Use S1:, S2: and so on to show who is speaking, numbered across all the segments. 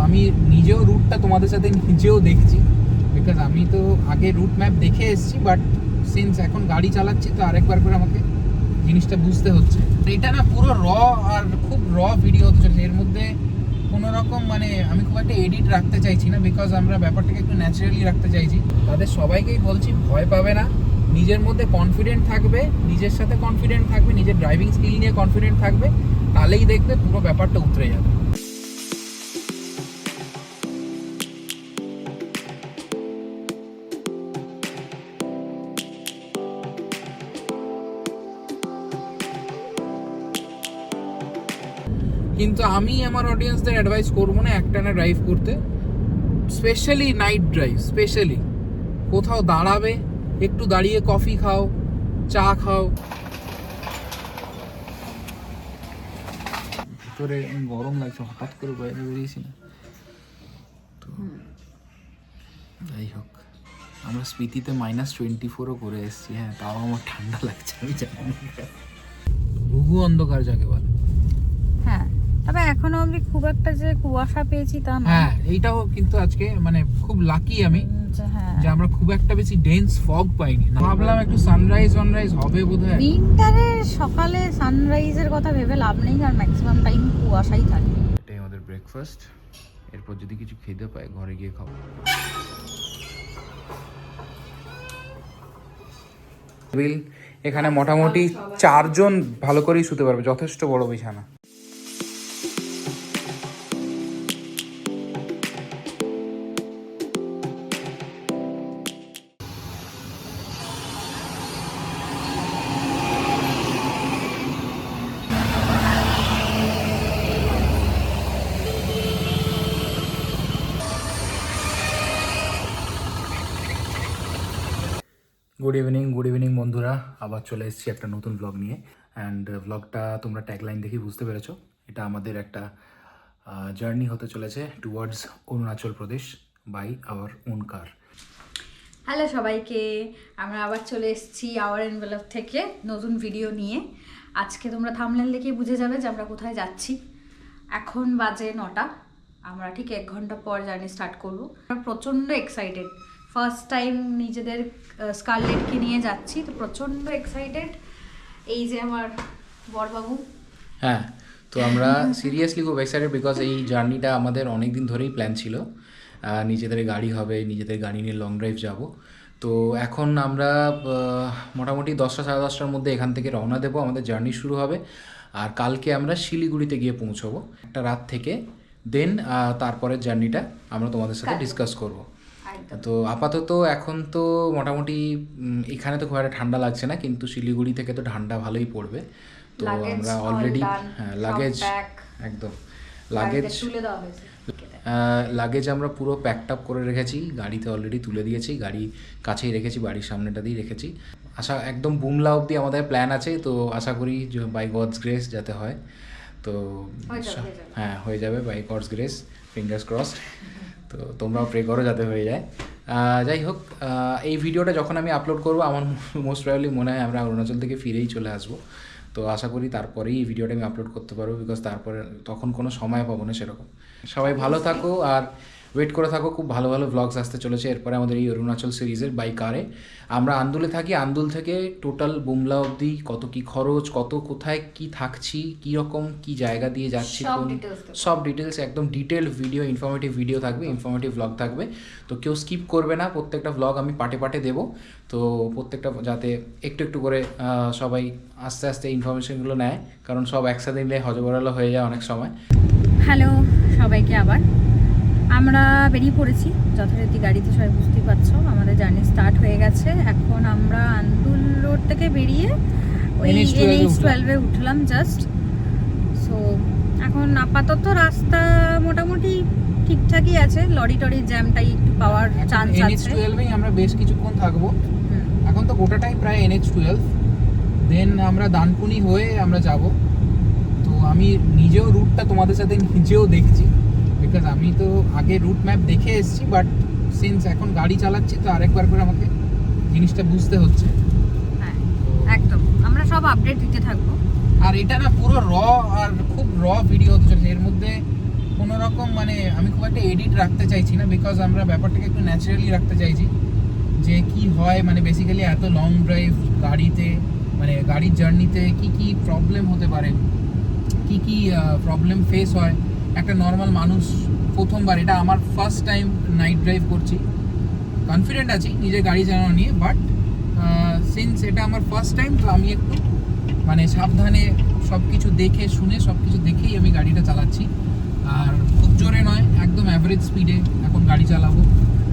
S1: আমি নিজেও রুটটা তোমাদের সাথে নিজেও দেখছি, বিকজ আমি তো আগে রুট ম্যাপ দেখে এসেছি, বাট সিন্স এখন গাড়ি চালাচ্ছি তো আরেকবার করে আমাকে জিনিসটা বুঝতে হচ্ছে। এটা না পুরো আর খুব ভিডিও হতে চলেছে। এর মধ্যে কোনো রকম মানে আমি খুব একটা এডিট রাখতে চাইছি না, বিকজ আমরা ব্যাপারটাকে একটু ন্যাচারালি রাখতে চাইছি। তাদের সবাইকেই বলছি, ভয় পাবে না, নিজের মধ্যে কনফিডেন্ট থাকবে, নিজের সাথে কনফিডেন্ট থাকবে, নিজের ড্রাইভিং স্কিল নিয়ে কনফিডেন্ট থাকবে, তাহলেই দেখবে পুরো ব্যাপারটা উতরে যাবে। কিন্তু আমি আমার অডিয়েন্সদের অ্যাডভাইস করবো না একটানা ড্রাইভ করতে, স্পেশালি নাইট ড্রাইভ। স্পেশালি কোথাও দাঁড়াবে, একটু দাঁড়িয়ে কফি খাও, চা খাও। ভিতরে গরম লাগছে, হঠাৎ করে বাইরে বেরিয়েছি না তো। যাই হোক, আমরা স্পিতিতে -24ও করে এসেছি। হ্যাঁ, তাও আমার ঠান্ডা লাগছে, আমি জানি। ঘুঘু অন্ধকার যাকে বলে।
S2: হ্যাঁ, তবে এখনো অবধি খুব একটা যে কুয়াশা পেয়েছি তা না।
S1: হ্যাঁ, এইটাও কিন্তু আজকে মানে খুব লাকি আমি যে আমরা খুব একটা বেশি ডেন্স ফগ পাইনি। ভাবলাম একটু সানরাইজ হবে বোধহয়।
S2: উইন্টারের সকালে সানরাইজের কথা ভেবে লাভ নেই, আর ম্যাক্সিমাম টাইম কুয়াশাই থাকে।
S1: এটাই আমাদের ব্রেকফাস্ট। এরপর যদি কিছু খেতে পাই ঘরে গিয়ে খাবো। এখানে মোটামুটি 4 জন ভালো করেই শুতে পারবে, যথেষ্ট বড় বিছানা। গুড ইভিনিং বন্ধুরা, আবার চলে এসেছি একটা নতুন ব্লগ নিয়ে। অ্যান্ড ব্লগটা তোমরা ট্যাগলাইন দেখেই বুঝতে পেরেছো, এটা আমাদের একটা জার্নি হতে চলেছে towards Arunachal Pradesh by our own car.
S2: Hello সবাইকে, আমরা আবার চলে এসেছি আওয়ার এনভেলপ থেকে নতুন ভিডিও নিয়ে। আজকে তোমরা থাম্বনেল দেখেই বুঝে যাবে যে আমরা কোথায় যাচ্ছি। এখন বাজে 9টা, আমরা ঠিক 1 ঘন্টা পর জার্নি স্টার্ট করবো। আমরা প্রচণ্ড এক্সাইটেড, ফার্স্ট টাইম নিজেদের স্কারলেটকে নিয়ে যাচ্ছি, তো প্রচণ্ড এক্সাইটেড। এই যে আমার বড়বাবু।
S1: হ্যাঁ, তো আমরা সিরিয়াসলি খুব এক্সাইটেড, বিকজ এই জার্নিটা আমাদের অনেক দিন ধরেই প্ল্যান ছিল। নিজেদের গাড়ি হবে, নিজেদের গাড়ি নিয়ে লং ড্রাইভ যাব। তো এখন আমরা মোটামুটি 10টা সাড়ে 10টার মধ্যে এখান থেকে রওনা দেবো, আমাদের জার্নি শুরু হবে। আর কালকে আমরা শিলিগুড়িতে গিয়ে পৌঁছবো একটা রাত থেকে। দেন তারপরের জার্নিটা আমরা তোমাদের সাথে ডিসকাস করবো। তো আপাতত এখন তো মোটামুটি এখানে তো খুব একটা ঠান্ডা লাগছে না, কিন্তু শিলিগুড়ি থেকে তো ঠান্ডা ভালোই পড়বে। তো আমরা অলরেডি লাগেজ একদম লাগেজ আমরা পুরো প্যাকড আপ করে রেখেছি, গাড়িতে অলরেডি তুলে দিয়েছি, গাড়ি কাছেই রেখেছি, বাড়ির সামনেটা দিয়ে রেখেছি। একদম বুমলা অবধি আমাদের প্ল্যান আছে, তো আশা করি বাই গডস গ্রেস যাতে হয়। তো হ্যাঁ, হয়ে যাবে by God's grace, fingers crossed. তো তোমরাও প্রে করো যাতে হয়ে যায়। যাই হোক, এই ভিডিওটা যখন আমি আপলোড করবো, আমার মোস্ট প্রবাবলি মনে হয় আমরা অরুণাচল থেকে ফিরেই চলে আসবো। তো আশা করি তারপরেই এই ভিডিওটা আমি আপলোড করতে পারবো, বিকজ তারপরে তখন কোনো সময় পাবো না সেরকম। সবাই ভালো থাকো আর ওয়েট করে থাকো, খুব ভালো ভালো ব্লগস আসতে চলেছে এরপরে আমাদের এই অরুণাচল সিরিজের বাই কারে। আমরা আন্দুলে থাকি, আন্দুল থেকে টোটাল বুমলা অবধি কত কি খরচ, কত কোথায় কি থাকছি, কি রকম কি জায়গা দিয়ে যাচ্ছি, সব ডিটেলস একদম ডিটেলড ভিডিও, ইনফরমেটিভ ভিডিও থাকবে, ইনফরমেটিভ ব্লগ থাকবে। তো কেউ স্কিপ করবে না, প্রত্যেকটা ব্লগ আমি পার্টে দেবো। তো প্রত্যেকটা যাতে একটু একটু করে সবাই আস্তে আস্তে ইনফরমেশনগুলো নেয়, কারণ সব একসাথে নিলে হজবরলা হয়ে যায় অনেক সময়।
S2: হ্যালো সবাইকে, আবার আমরা বেরিয়ে পড়েছি যথারীতি গাড়িতে, সবাই বুঝতেই পারছো আমাদের জার্নি স্টার্ট হয়ে গেছে। এখন আমরা আন্দুল রোড থেকে বেরিয়ে ওই NH12-এ উঠলাম জাস্ট। সো এখন আপাতত রাস্তা মোটামুটি ঠিকঠাকই আছে, লরি টরির জ্যামটাই একটু পাওয়ার চান্স আছে।
S1: NH12-এই আমরা বেশ কিছুক্ষণ থাকবো। এখন তো গোটাটাই প্রায় NH12, দেন আমরা দানকুনি হয়ে আমরা যাব। তো আমি নিজেও রুটটা তোমাদের সাথে নিজেও দেখছি, বিকজ আমি তো আগে রুট ম্যাপ দেখে এসেছি, বাট সিন্স এখন গাড়ি চালাচ্ছি তো আরেকবার করে আমাকে জিনিসটা বুঝতে হচ্ছে।
S2: হ্যাঁ, একদম আমরা সব আপডেট দিতে থাকবো।
S1: আর এটা না পুরো আর খুব ভিডিও হতে চলেছে। এর মধ্যে কোনো রকম মানে আমি খুব একটা এডিট রাখতে চাইছি না, বিকজ আমরা ব্যাপারটাকে একটু ন্যাচারালি রাখতে চাইছি যে কি হয়, মানে বেসিক্যালি এত লং ড্রাইভ গাড়িতে, মানে গাড়ির জার্নিতে কি কি প্রবলেম হতে পারে, কি কি প্রবলেম ফেস হয় একটা নর্মাল মানুষ প্রথমবার। এটা আমার ফার্স্ট টাইম নাইট ড্রাইভ করছি, কনফিডেন্ট আছি নিজের গাড়ি চালানো নিয়ে, বাট সিন্স এটা আমার ফার্স্ট টাইম, তো আমি একটু মানে সাবধানে সব কিছু দেখে শুনে সব কিছু দেখেই আমি গাড়িটা চালাচ্ছি। আর খুব জোরে নয়, একদম অ্যাভারেজ স্পিডে এখন গাড়ি চালাবো।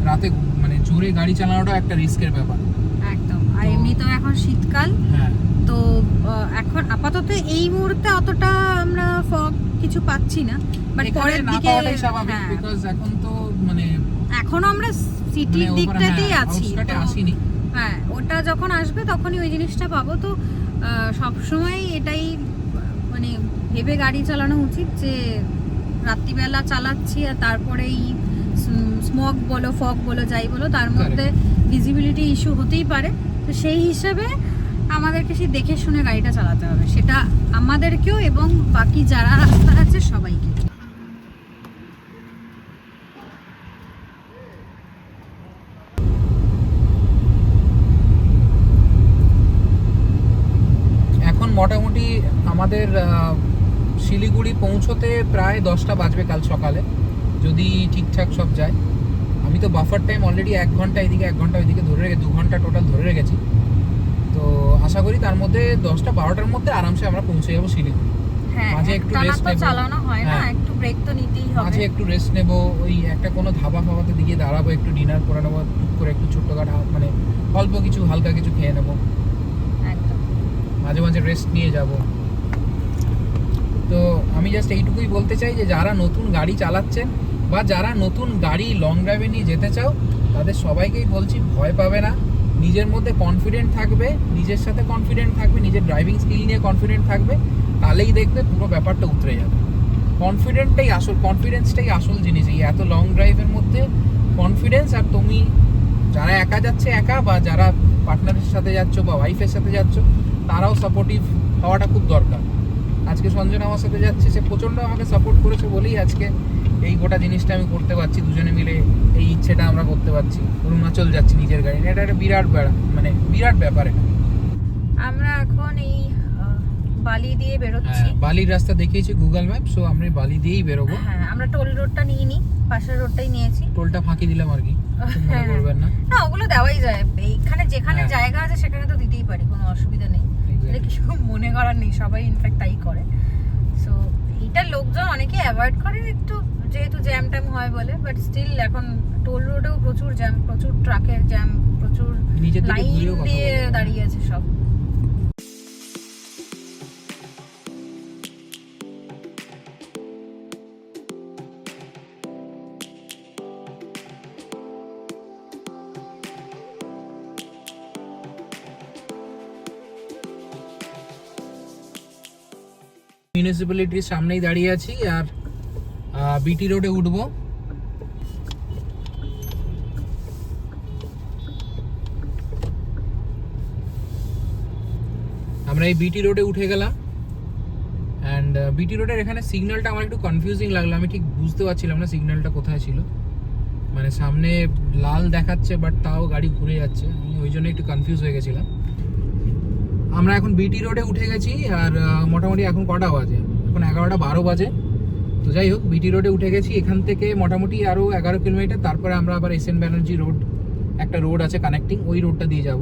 S1: রাতে মানে জোরে গাড়ি চালানোটা একটা রিস্কের ব্যাপার
S2: একদম। আর এমনিতেও এখন শীতকাল,
S1: হ্যাঁ।
S2: তো এখন আপাতত এই মুহূর্তে অতটা আমরা ফগ কিছু পাচ্ছি না, বাট
S1: এখানে
S2: পরের
S1: না
S2: দিকে
S1: পাওয়াটাই স্বাভাবিক,
S2: হ্যাঁ,
S1: বিকজ এখন তো মানে
S2: এখনো আমরা সিটির দিকটাতেই আছি,
S1: আউটস্কার্টে
S2: তো
S1: আসিনি।
S2: হ্যাঁ, ওটা যখন আসবে তখনই ওই জিনিসটা পাবো। তো সবসময় এটাই মানে ভেবে গাড়ি চালানো উচিত যে রাত্রিবেলা চালাচ্ছি আর তারপরেই স্মগ বলো ফগ বলো যাই বলো তার মধ্যে ভিজিবিলিটি ইস্যু হতেই পারে। তো সেই হিসাবে আমাদেরকে সেই দেখে শুনে গাড়িটা চালাতে হবে, সেটা আমাদেরকেও এবং বাকি যারা রাস্তায় আছে সবাইকে।
S1: এখন মোটামুটি আমাদের শিলিগুড়ি পৌঁছতে প্রায় 10টা বাজবে কাল সকালে, যদি ঠিকঠাক সব যায়। আমি তো বাফার টাইম অলরেডি 1 ঘন্টা এদিকে 1 ঘন্টা ওইদিকে ধরে রেখে 2 ঘন্টা টোটাল ধরে রেখেছি। তো আশা করি তার মধ্যে 10টা 12টার মধ্যে আরামসে আমরা পৌঁছে যাবো শিলিগুড়ি।
S2: হ্যাঁ,
S1: মাঝে একটু রেস্ট নেব,
S2: চালানো হয় না,
S1: হ্যাঁ।
S2: একটু ব্রেক তো নিতেই হবে।
S1: মাঝে একটু রেস্ট নেব, ওই একটা কোনো ধাবা ফাবাতে দিকে দাঁড়াবো, একটু ডিনার করে নেবো, টুক করে একটু ছোট্টখাটো মানে অল্প কিছু হালকা কিছু খেয়ে নেবো,
S2: একদম।
S1: মাঝে মাঝে রেস্ট নিয়ে যাব। তো আমি জাস্ট এইটুকুই বলতে চাই যে যারা নতুন গাড়ি চালাচ্ছেন বা যারা নতুন গাড়ি লং ড্রাইভে নিয়ে যেতে চাও, তাদের সবাইকেই বলছি ভয় পাবে না, নিজের মধ্যে কনফিডেন্ট থাকবে, নিজের সাথে কনফিডেন্ট থাকবে, নিজের ড্রাইভিং স্কিল নিয়ে কনফিডেন্ট থাকবে, তাহলেই দেখবে পুরো ব্যাপারটা উতরে যাবে। কনফিডেন্সটাই আসল জিনিস। এই এত লং ড্রাইভের মধ্যে কনফিডেন্স, আর তুমি যারা একা যাচ্ছে একা, বা যারা পার্টনারের সাথে যাচ্ছ বা ওয়াইফের সাথে যাচ্ছ, তারাও সাপোর্টিভ হওয়াটা খুব দরকার। আজকে সঞ্জনা আমার সাথে যাচ্ছে, সে প্রচণ্ড আমাকে সাপোর্ট করেছে বলেই আজকে এই গোটা জিনিসটা আমি করতে পারছি, দুজনে মিলে এই ইচ্ছেটা আমরা করতে পারছি। অরুণাচল যাচ্ছি নিজের গাড়ি, এটা একটা বিরাট ব্যাপার এটা।
S2: আমরা এখন এই বালি দিয়ে বেরোচ্ছি।
S1: বালির রাস্তা দেখিয়েছি গুগল ম্যাপ, সো আমরা বালি দিয়েই বেরোবো।
S2: হ্যাঁ, আমরা টোল রোডটা নিইনি, পাশের রোডটাই নিয়েছি।
S1: টোলটা ফাঁকি দিলাম আর কি, মনে করবেন না।
S2: না, ওগুলো দেওয়াই যায়, এইখানে যেখানে
S1: হ্যাঁ।
S2: জায়গা আছে সেখানে তো দিতেই পারি, কোনো অসুবিধা নেই। এটা কিছু মনে করার নেই, সবাই ইনফ্যাক্ট তাই করে। সো এইটা লোকজন অনেকে অ্যাভয়েড করে একটু, যেহেতু জ্যাম ট্যাম হয় বলে, বাট স্টিল এখন টোল রোডেও প্রচুর জ্যাম, প্রচুর ট্রাকের জ্যাম, প্রচুর
S1: নিজের দিকে
S2: লাইন
S1: ঘুরেও কথা
S2: দিয়ে
S1: বলবো।
S2: দাঁড়িয়ে আছে সব।
S1: মিউনিসিপ্যালিটির সামনেই দাঁড়িয়ে আছি, আর বিটি রোডে উঠবো। আমরা এই বিটি রোডে উঠে গেলাম, অ্যান্ড বিটি রোডের এখানে সিগন্যালটা আমার একটু কনফিউজিং লাগলো, আমি ঠিক বুঝতে পারছিলাম না সিগন্যালটা কোথায় ছিল। মানে সামনে লাল দেখাচ্ছে বাট তাও গাড়ি ঘুরে যাচ্ছে, আমি ওই জন্য একটু কনফিউজ হয়ে গেছিলাম। আমরা এখন বিটি রোডে উঠে গেছি, আর মোটামুটি এখন কটা বাজে, এখন 11টা 12 বাজে। তো যাই হোক, বিটি রোডে উঠে গেছি, এখান থেকে মোটামুটি আরও 11 কিলোমিটার, তারপরে আমরা আবার এসএন ব্যানার্জি রোড, একটা রোড আছে কানেক্টিং, ওই রোডটা দিয়ে যাব।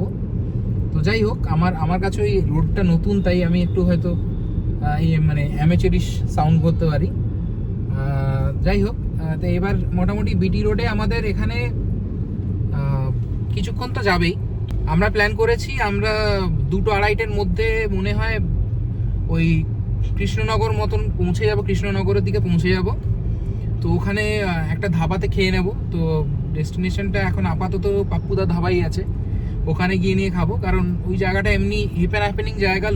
S1: তো যাই হোক, আমার কাছে ওই রোডটা নতুন, তাই আমি একটু হয়তো এই মানে অ্যামেচারিশ সাউন্ড করতে পারি। যাই হোক, তো এবার মোটামুটি বিটি রোডে আমাদের এখানে কিছুক্ষণ তো যাবেই। আমরা প্ল্যান করেছি আমরা 2-2:30-এর মধ্যে মনে হয় ওই কৃষ্ণনগর মতন পৌঁছে যাব, কৃষ্ণনগরের দিকে পৌঁছে যাব। তো ওখানে একটা ধাবাতে খেয়ে নেব। তো ডেস্টিনেশনটা এখন আপাতত পাপ্পুদা ধাবাই আছে, ওখানে গিয়ে নিয়ে খাবো, কারণ ওই জায়গাটা এমনি হ্যাপেনিং জায়গা,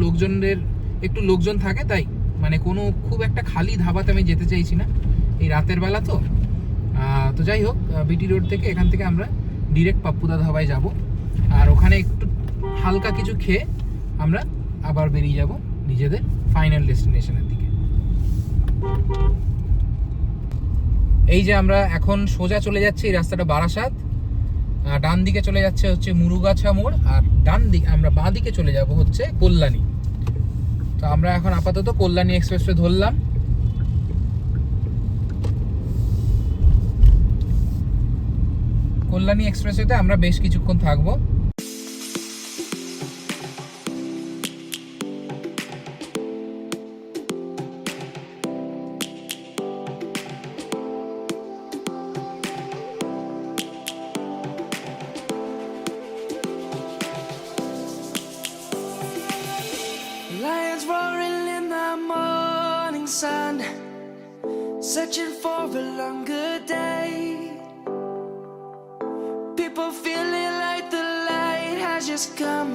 S1: একটু লোকজন থাকে, তাই মানে কোনো খুব একটা খালি ধাবাতে আমি যেতে চাইছি না এই রাতের বেলা। তো যাই হোক, বিটি রোড থেকে এখান থেকে আমরা ডিরেক্ট পাপ্পুদা ধাবায় যাব, আর ওখানে একটু হালকা কিছু খেয়ে আমরা আবার বেরিয়ে যাব নিজেদের ফাইনাল ডেস্টিনেশনের দিকে। এই যে আমরা এখন সোজা চলে যাচ্ছি, এই রাস্তাটা বারাসাত, ডান দিকে চলে যাচ্ছে হচ্ছে মুরুগাছা মোড়, আর ডান দিকে আমরা বাঁ দিকে চলে যাব হচ্ছে কল্যাণী। তো আমরা এখন আপাতত কল্যাণী এক্সপ্রেসওয়ে ধরলাম। কল্যাণী এক্সপ্রেসওয়েতে আমরা বেশ কিছুক্ষণ থাকবো।
S3: Lions roaring in the morning sun, searching for a longer day. People feeling like the light has just come.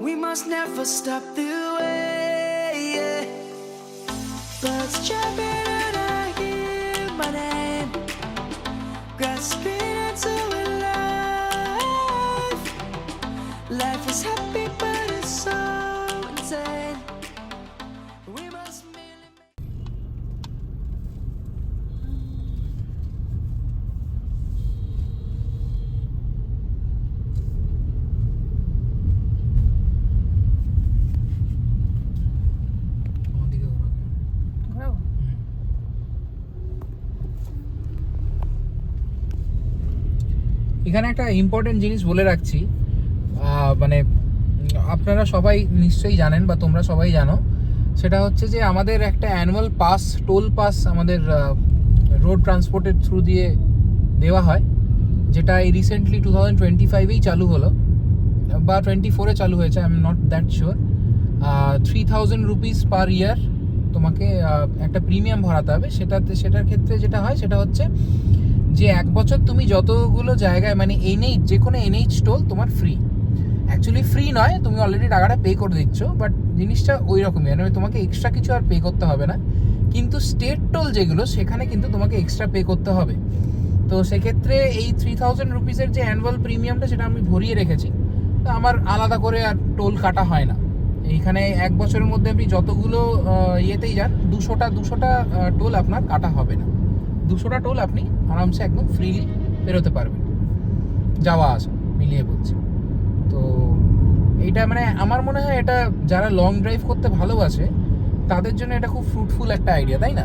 S3: We must never stop the way. Yeah. Birds chirping and I hear my name, grasping into a life. Life is happy but it's so insane. We must merely
S2: ঘোরাবো?
S1: এখানে একটা important জিনিস বলে রাখছি, মানে আপনারা সবাই নিশ্চয়ই জানেন বা তোমরা সবাই জানো, সেটা হচ্ছে যে আমাদের একটা অ্যানুয়াল পাস, টোল পাস আমাদের রোড ট্রান্সপোর্টের থ্রু দিয়ে দেওয়া হয়, যেটা এই রিসেন্টলি 2025-এই চালু হলো বা 24-এ চালু হয়েছে, I am not that sure. 3000 rupees per year তোমাকে একটা প্রিমিয়াম ভরাতে হবে। সেটার ক্ষেত্রে যেটা হয় সেটা হচ্ছে যে 1 বছর তুমি যতগুলো জায়গায় মানে এনএইচ, যে কোনো এনএইচ টোল তোমার ফ্রি। অ্যাকচুয়ালি ফ্রি নয়, তুমি অলরেডি টাকাটা পে করে দিচ্ছ, বাট জিনিসটা ওই রকমই, মানে তোমাকে এক্সট্রা কিছু আর পে করতে হবে না। কিন্তু স্টেট টোল যেগুলো, সেখানে কিন্তু তোমাকে এক্সট্রা পে করতে হবে। তো সেক্ষেত্রে এই 3000 রুপিসের যে অ্যানুয়াল প্রিমিয়ামটা, সেটা আমি ভরিয়ে রেখেছি। তো আমার আলাদা করে আর টোল কাটা হয় না। এইখানে 1 বছরের মধ্যে আপনি যতগুলো ইয়েতেই যান, 200টা টোল আপনার কাটা হবে না। 200টা টোল আপনি আরামসে একদম ফ্রিলি বেরোতে পারবেন, যাওয়া আসা মিলিয়ে বলছি। তো এইটা মানে আমার মনে হয় এটা যারা লং ড্রাইভ করতে ভালোবাসে তাদের জন্য এটা খুব ফ্রুটফুল একটা আইডিয়া, তাই না?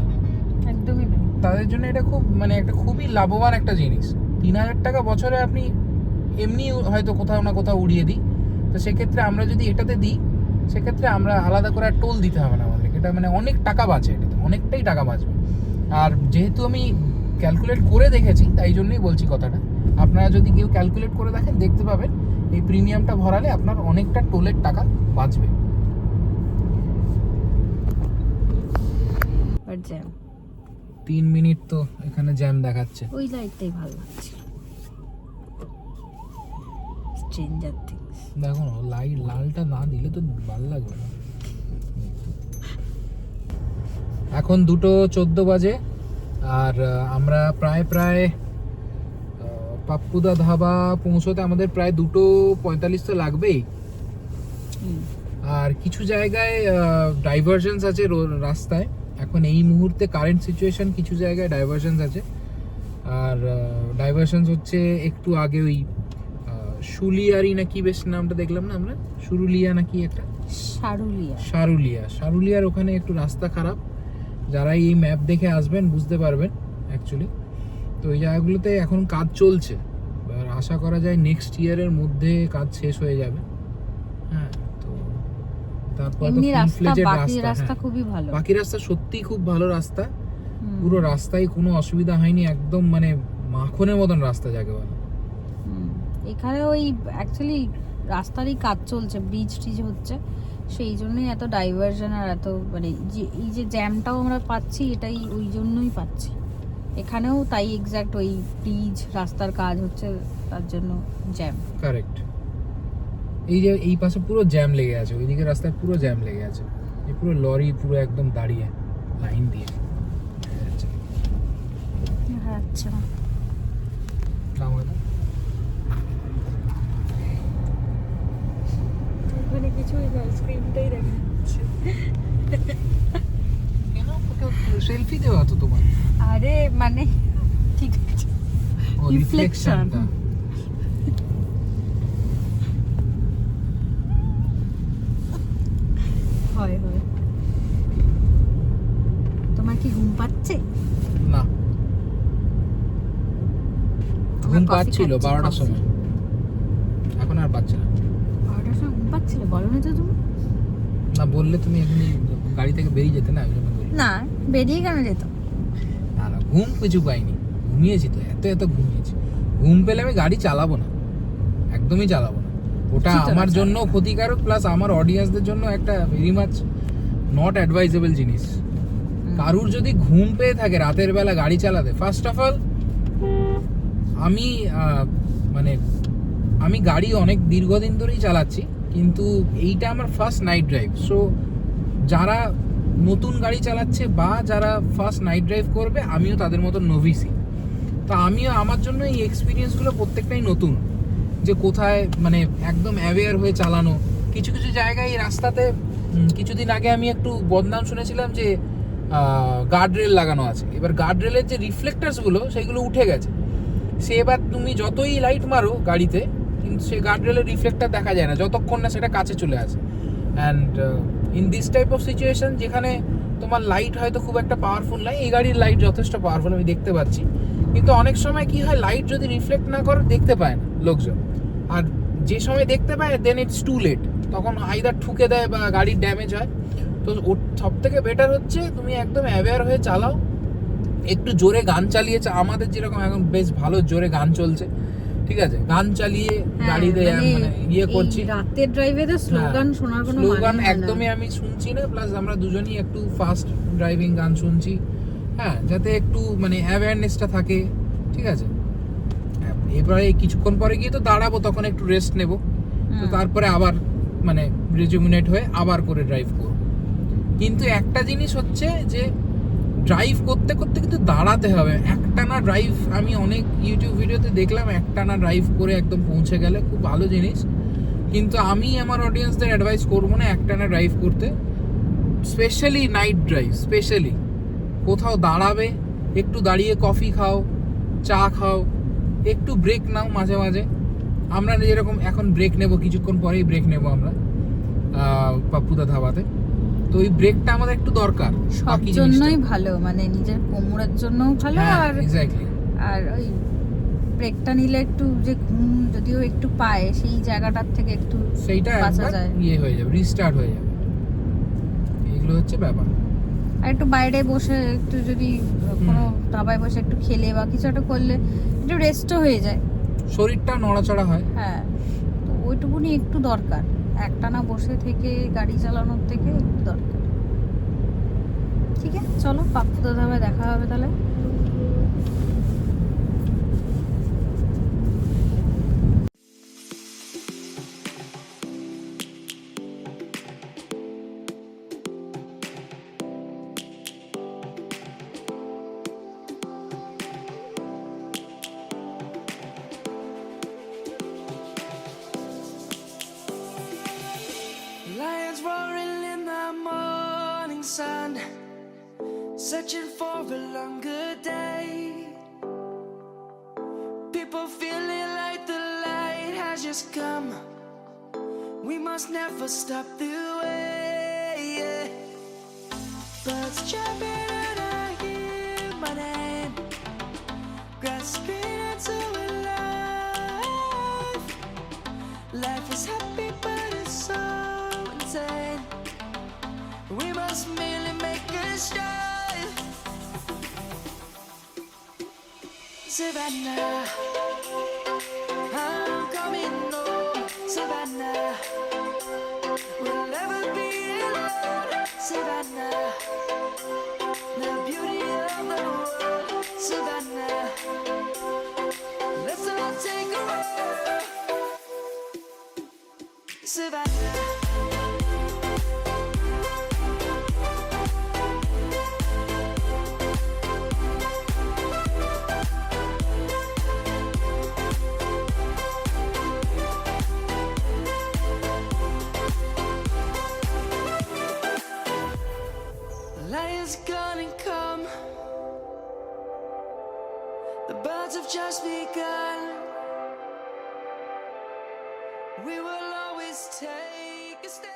S2: একদমই না।
S1: তাদের জন্য এটা খুব মানে একটা খুবই লাভবান একটা জিনিস। 3000 টাকা বছরে আপনি এমনি হয়তো কোথাও না কোথাও উড়িয়ে দিই। তো সেক্ষেত্রে আমরা যদি এটাতে দিই, সেক্ষেত্রে আমরা আলাদা করে টোল দিতে হবে না আমাদের। এটা মানে অনেক টাকা বাঁচে, এটাতে অনেকটাই টাকা বাঁচবে। আর যেহেতু আমি ক্যালকুলেট করে দেখেছি, তাই জন্যই বলছি কথাটা। আপনারা যদি কেউ ক্যালকুলেট করে দেখেন, দেখতে পাবেন এই প্রিমিয়ামটা ভরালে আপনার অনেকটা টোলের টাকা বাঁচবে।
S2: আর জ্যাম
S1: 3 মিনিট তো এখানে জ্যাম দেখাচ্ছে।
S2: ওই লাইটটাই ভালো লাগছে। Stranger things.
S1: দেখো না, লালটা না দিলে তো ভালো লাগবে না। এখন 2:14 বাজে, আর আমরা প্রায় পাপ্পুদা ধাবা পৌঁছতে আমাদের প্রায় 2:45 তো লাগবেই। আর কিছু জায়গায় ডাইভারশনস আছে রাস্তায়। এখন এই মুহূর্তে কারেন্ট সিচুয়েশন, কিছু জায়গায় ডাইভারশনস আছে। আর ডাইভারশনস হচ্ছে একটু আগে ওই শুলিয়ারি না কি বেশ নামটা দেখলাম না আমরা, সুরুলিয়া না কি একটা, সারুলিয়ার ওখানে একটু রাস্তা খারাপ। যারা এই ম্যাপ দেখে আসবেন বুঝতে পারবেন অ্যাকচুয়ালি। তো এই জায়গাগুলোতে এখন কাজ চলছে, আর আশা করা যায় নেক্সট ইয়ারের মধ্যে কাজ শেষ হয়ে যাবে। হ্যাঁ, তো তারপর তো
S2: এমনি
S1: ফুল
S2: রাস্তা,
S1: ফ্লেজেড
S2: বাকি রাস্তা
S1: রাস্তা,
S2: খুবই ভালো।
S1: বাকি রাস্তা সত্যিই খুব ভালো রাস্তা। পুরো রাস্তায় কোনো অসুবিধা হয়নি, একদম মানে মাখনের মতন রাস্তা যাকে বলে।
S2: এখানে ওই অ্যাকচুয়ালি রাস্তারই কাজ চলছে, ব্রিজ টিজ হচ্ছে, সেই জন্যই এত ডাইভারশন আর এত মানে এই যে জ্যামটাও আমরা পাচ্ছি, এটাই ওই জন্যই পাচ্ছি। এখানেও তাই এক্স্যাক্ট ওই ব্রিজ রাস্তার কাজ হচ্ছে, তার জন্য জ্যাম।
S1: কারেক্ট। এই যে এই পাশে পুরো জ্যাম লেগে আছে, ওইদিকে রাস্তায় পুরো জ্যাম লেগে আছে। এই পুরো লরি পুরো একদম দাঁড়িয়ে লাইন দিয়ে।
S2: আচ্ছা, ওখানে কিছুই না, স্ক্রিনটাই দেখা যাচ্ছে।
S1: সেলফি দেওয়া তো তোমার।
S2: আরে মানে ঠিক আছে Reflection.
S1: রিফ্লেকশনটা
S2: হয় হয় তোমার কি ঘুম পাচ্ছে
S1: না
S2: আমরা
S1: ঘুম
S2: coffee
S1: পাচ্ছিল
S2: খাচ্ছি,
S1: 12টার
S2: coffee।
S1: সময়, এখন আর পাচ্ছে না।
S2: 12টার সময় ঘুম পাচ্ছিলে বলো না তো তুমি
S1: না বললে তুমি এখনই গাড়ি থেকে বেরিয়ে যেতে না, ওই জন্য বলি।
S2: না বেরিয়ে কেন যেত
S1: না না ঘুম কিছু পাইনি, ঘুমিয়েছি তো, এত ঘুমিয়েছি। ঘুম পেলে আমি গাড়ি চালাবো না, একদমই চালাবো না। ওটা
S2: ঠিক তো,
S1: আমার
S2: চালাবো
S1: জন্য
S2: না।
S1: ক্ষতিকারক, প্লাস আমার অডিয়েন্সদের জন্য একটা ভেরি মাচ নট অ্যাডভাইজেবল জিনিস। কারুর যদি ঘুম পেয়ে থাকে রাতের বেলা গাড়ি চালাতে, ফার্স্ট অফ অল আমি মানে আমি গাড়ি অনেক দীর্ঘদিন ধরেই চালাচ্ছি, কিন্তু এইটা আমার ফার্স্ট নাইট ড্রাইভ। সো যারা নতুন গাড়ি চালাচ্ছে বা যারা ফার্স্ট নাইট ড্রাইভ করবে, আমিও তাদের মতো নভিসি। তো আমিও, আমার জন্য এই এক্সপিরিয়েন্সগুলো প্রত্যেকটাই নতুন, যে কোথায় মানে একদম অ্যাওয়্যার হয়ে চালানো। কিছু কিছু জায়গায় এই রাস্তাতে কিছুদিন আগে আমি একটু বদনাম শুনেছিলাম যে গার্ড রেল লাগানো আছে। এবার গার্ড রেলের যে রিফ্লেক্টার্সগুলো সেগুলো উঠে গেছে। সে এবার তুমি যতই লাইট মারো গাড়িতে, কিন্তু সে গার্ড রেলের রিফ্লেক্টার দেখা যায় না যতক্ষণ না সেটা কাছে চলে আসে। And in this type of situation, যেখানে তোমার লাইট হয়তো খুব একটা পাওয়ারফুল নয়, এই গাড়ির লাইট যথেষ্ট পাওয়ারফুল আমি দেখতে পাচ্ছি, কিন্তু অনেক সময় কি হয়, লাইট যদি রিফ্লেক্ট না করে দেখতে পায় না লোকজন। আর যে সময় দেখতে পায়, দেন ইটস টু লেট, তখন আইদার ঠুকে দেয় বা গাড়ির ড্যামেজ হয়। তো ওর সব থেকে বেটার হচ্ছে তুমি একদম অ্যাওয়্যার হয়ে চালাও, একটু জোরে গান চালিয়ে আমাদের যেরকম এখন বেশ ভালো জোরে গান চলছে, ঠিক আছে, গান চালিয়ে গাড়িতে মানে ইয়ে করছি।
S2: রাতের ড্রাইভে তো স্লোগান শোনার কোনো
S1: স্লোগান
S2: মানে হয় না।
S1: একদমই আমি শুনছি না, প্লাস আমরা দুজনই একটু ফাস্ট ড্রাইভিং গান শুনছি, হ্যাঁ, যাতে একটু মানে অ্যাওয়ারনেসটা থাকে, ঠিক আছে। এবারে কিছুক্ষণ পরে গিয়ে তো দাঁড়াবো, তখন একটু রেস্ট নেব, তো তারপরে আবার মানে রিজুমিনেট হয়ে আবার করে ড্রাইভ করব। কিন্তু একটা জিনিস হচ্ছে যে ড্রাইভ করতে করতে কিন্তু দাঁড়াতে হবে। একটানা ড্রাইভ আমি অনেক ইউটিউব ভিডিওতে দেখলাম, একটানা ড্রাইভ করে একদম পৌঁছে গেলে খুব ভালো জিনিস, কিন্তু আমি আমার অডিয়েন্সদের অ্যাডভাইস করবো না একটানা ড্রাইভ করতে, স্পেশালি নাইট ড্রাইভ। স্পেশালি কোথাও দাঁড়াবে, একটু দাঁড়িয়ে কফি খাও, চা খাও, একটু ব্রেক নাও মাঝে মাঝে। আমরা যেরকম এখন ব্রেক নেব, কিছুক্ষণ পরেই ব্রেক নেব আমরা পাপ্পুদা ধাবাতে, তো ওই ব্রেকটা আমাদের একটু দরকার।
S2: সব জন্যই ভালো, মানে নিজের কোমরের জন্যও ভালো, আর
S1: এক্স্যাক্টলি,
S2: আর ওই ব্রেকটা নিলে একটু যে ঘুম যদিও একটু পায়, সেই জায়গাটার থেকে একটু
S1: সেইটা
S2: বাঁচা
S1: একবার
S2: যায়।
S1: ইয়ে হয়ে যাবে, রিস্টার্ট হয়ে যাবে। এগুলো হচ্ছে ব্যাপার।
S2: আর একটু বাইরে বসে একটু যদি কোনো ধাবায় বসে একটু খেলে বা কিছু একটা করলে একটু রেস্টও হয়ে যায়,
S1: শরীরটা নড়াচড়া হয়।
S2: হ্যাঁ, তো ওইটুকুনি একটু দরকার, একটানা বসে থেকে গাড়ি চালানোর থেকে একটু দরকার। ঠিক আছে, চলো পাপ্পুদা ধাবায় দেখা হবে তাহলে।
S3: Lions roaring in the morning sun, searching for a longer day. People feeling like the light has just come. We must never stop the way. Yeah. Birds chirping and I hear my name, grasping into a life. Life is happy but it's so insane. We must merely make a start. Savannah, I'm coming home. Savannah, we'll never be alone. Savannah, the beauty of the world. Savannah, let's all take a ride. Savannah. The birds have just begun. We will always take a stand.